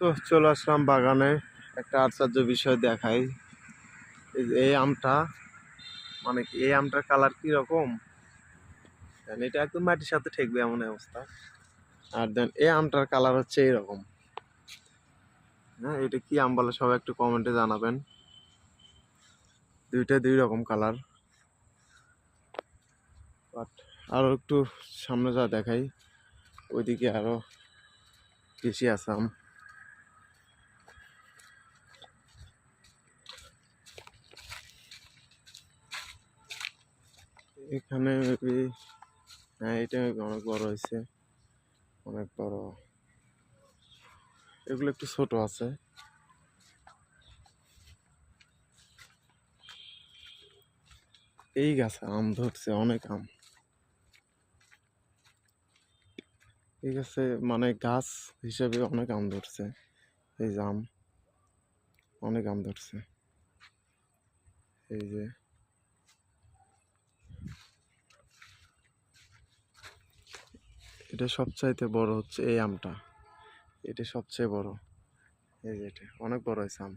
তো চলে আসলাম বাগানে, একটা আশ্চর্য বিষয় দেখাই। এই আমটা, মানে কি এই আমটার কালার কি রকম, এটা একদম মাটির সাথে ঠেকবে এমন অবস্থা। আর দেন এই আমটার কালার হচ্ছে এইরকম। হ্যাঁ, এটা কি আম বলে সবাই একটু কমেন্টে জানাবেন। দুইটা দুই রকম কালার। বাট আরো একটু সামনে যা দেখাই, ওইদিকে আরো বেশি আছে আম। এখানে মেবি, হ্যাঁ এটা অনেক বড় হয়েছে, অনেক বড়। এগুলো একটু ছোট আছে। এই গাছে আম ধরছে, অনেক আম। এই গাছে মানে গাছ হিসেবে অনেক আম ধরছে। এই যে আম, অনেক আম ধরছে। এই যে এটা সবচাইতে বড় হচ্ছে এই আমটা, এটা সবচেয়ে বড়। এই যে এটা অনেক বড় হয়েছে আম।